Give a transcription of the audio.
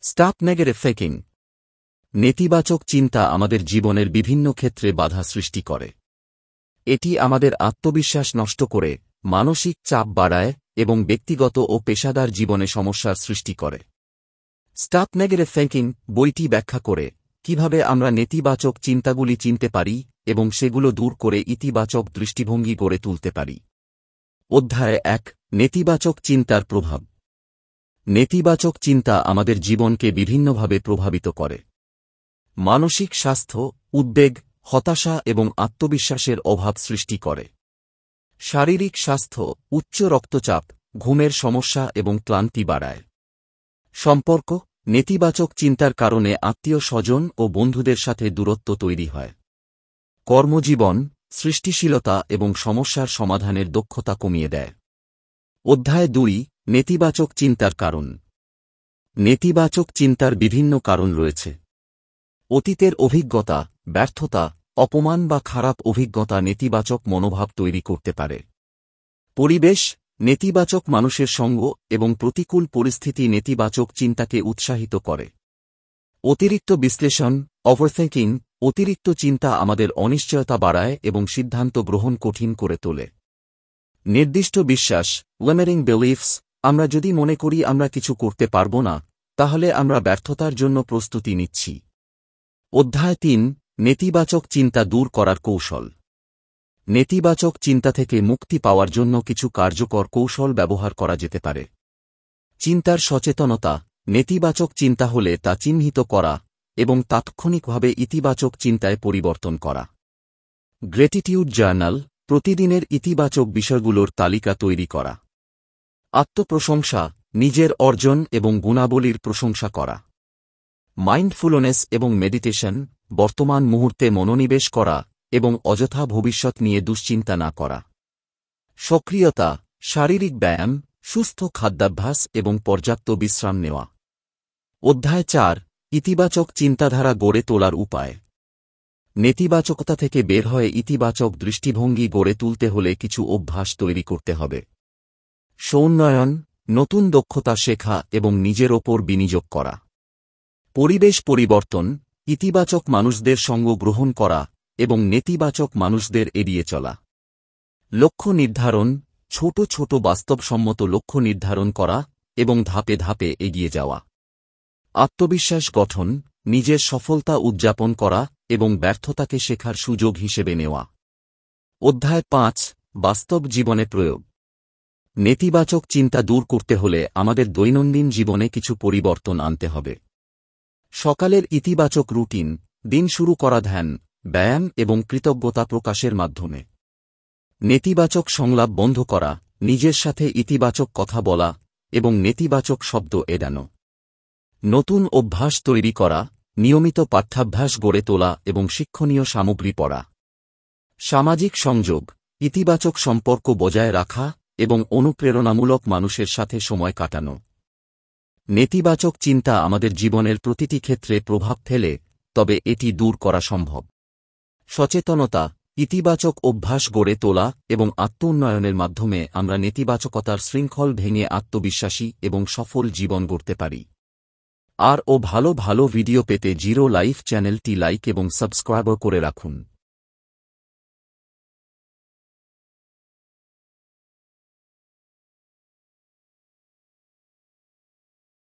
Stop negative thinking. নেতিবাচক চিন্তা আমাদের জীবনের বিভিন্ন ক্ষেত্রে বাধা সৃষ্টি করে। এটি আমাদের আত্মবিশ্বাস নষ্ট করে, মানসিক চাপ বাড়ায় এবং ব্যক্তিগত ও পেশাদার জীবনে সমস্যার সৃষ্টি করে। স্টপ নেগেটিভ থিংকিং বইটি ব্যাখ্যা করে কিভাবে আমরা নেতিবাচক চিন্তাগুলি চিনতে পারি এবং সেগুলো দূর করে ইতিবাচক দৃষ্টিভঙ্গি গড়ে তুলতে পারি। অধ্যায় ১। নেতিবাচক চিন্তার প্রভাব। নেতিবাচক চিন্তা আমাদের জীবনকে বিভিন্নভাবে প্রভাবিত করে। মানসিক স্বাস্থ্য, উদ্বেগ, হতাশা এবং আত্মবিশ্বাসের অভাব সৃষ্টি করে। শারীরিক স্বাস্থ্য, উচ্চ রক্তচাপ, ঘুমের সমস্যা এবং ক্লান্তি বাড়ায়। সম্পর্ক, নেতিবাচক চিন্তার কারণে আত্মীয় স্বজন ও বন্ধুদের সাথে দূরত্ব তৈরি হয়। কর্মজীবন, সৃষ্টিশীলতা এবং সমস্যার সমাধানের দক্ষতা কমিয়ে দেয়। অধ্যায় ২। নেতিবাচক চিন্তার কারণ। নেতিবাচক চিন্তার বিভিন্ন কারণ রয়েছে। অতীতের অভিজ্ঞতা, ব্যর্থতা, অপমান বা খারাপ অভিজ্ঞতা নেতিবাচক মনোভাব তৈরি করতে পারে। পরিবেশ, নেতিবাচক মানুষের সঙ্গ এবং প্রতিকূল পরিস্থিতি নেতিবাচক চিন্তাকে উৎসাহিত করে। অতিরিক্ত বিশ্লেষণ, ওভারথিংকিং, অতিরিক্ত চিন্তা আমাদের অনিশ্চয়তা বাড়ায় এবং সিদ্ধান্ত গ্রহণ কঠিন করে তোলে। নির্দিষ্ট বিশ্বাস, লিমিটিং বিলিফস, আমরা যদি মনে করি আমরা কিছু করতে পারব না, তাহলে আমরা ব্যর্থতার জন্য প্রস্তুতি নিচ্ছি। অধ্যায় ৩। নেতিবাচক চিন্তা দূর করার কৌশল। নেতিবাচক চিন্তা থেকে মুক্তি পাওয়ার জন্য কিছু কার্যকর কৌশল ব্যবহার করা যেতে পারে। চিন্তার সচেতনতা, নেতিবাচক চিন্তা হলে তা চিহ্নিত করা এবং তাৎক্ষণিকভাবে ইতিবাচক চিন্তায় পরিবর্তন করা। গ্র্যাটিটিউড জার্নাল, প্রতিদিনের ইতিবাচক বিষয়গুলোর তালিকা তৈরি করা। আত্মপ্রশংসা, নিজের অর্জন এবং গুণাবলীর প্রশংসা করা। মাইন্ডফুলনেস এবং মেডিটেশন, বর্তমান মুহূর্তে মনোনিবেশ করা এবং অযথা ভবিষ্যৎ নিয়ে দুশ্চিন্তা না করা। সক্রিয়তা, শারীরিক ব্যায়াম, সুস্থ খাদ্যাভ্যাস এবং পর্যাপ্ত বিশ্রাম নেওয়া। অধ্যায় ৪। ইতিবাচক চিন্তাধারা গড়ে তোলার উপায়। নেতিবাচকতা থেকে বের হয়ে ইতিবাচক দৃষ্টিভঙ্গি গড়ে তুলতে হলে কিছু অভ্যাস তৈরি করতে হবে। সৌন্নয়ন, নতুন দক্ষতা শেখা এবং নিজের ওপর বিনিয়োগ করা। পরিবেশ পরিবর্তন, ইতিবাচক মানুষদের সঙ্গ গ্রহণ করা এবং নেতিবাচক মানুষদের এড়িয়ে চলা। লক্ষ্য নির্ধারণ, ছোট ছোট বাস্তবসম্মত লক্ষ্য নির্ধারণ করা এবং ধাপে ধাপে এগিয়ে যাওয়া। আত্মবিশ্বাস গঠন, নিজের সফলতা উদযাপন করা এবং ব্যর্থতাকে শেখার সুযোগ হিসেবে নেওয়া। অধ্যায় ৫। বাস্তব জীবনে প্রয়োগ। নেতিবাচক চিন্তা দূর করতে হলে আমাদের দৈনন্দিন জীবনে কিছু পরিবর্তন আনতে হবে। সকালের ইতিবাচক রুটিন, দিন শুরু করা ধ্যান, ব্যায়াম এবং কৃতজ্ঞতা প্রকাশের মাধ্যমে। নেতিবাচক সংলাপ বন্ধ করা, নিজের সাথে ইতিবাচক কথা বলা এবং নেতিবাচক শব্দ এড়ানো। নতুন অভ্যাস তৈরি করা, নিয়মিত পাঠ্যাভ্যাস গড়ে তোলা এবং শিক্ষণীয় সামগ্রী পড়া। সামাজিক সংযোগ, ইতিবাচক সম্পর্ক বজায় রাখা এবং অনুপ্রেরণামূলক মানুষের সাথে সময় কাটানো। নেতিবাচক চিন্তা আমাদের জীবনের প্রতিটি ক্ষেত্রে প্রভাব ফেলে, তবে এটি দূর করা সম্ভব। সচেতনতা, ইতিবাচক অভ্যাস গড়ে তোলা এবং আত্ম-উন্নয়নের মাধ্যমে আমরা নেতিবাচকতার শৃঙ্খল ভেঙে আত্মবিশ্বাসী এবং সফল জীবন গড়তে পারি। আর ভালো ভালো ভিডিও পেতে জিরো লাইফ চ্যানেলটি লাইক এবং সাবস্ক্রাইব করে রাখুন।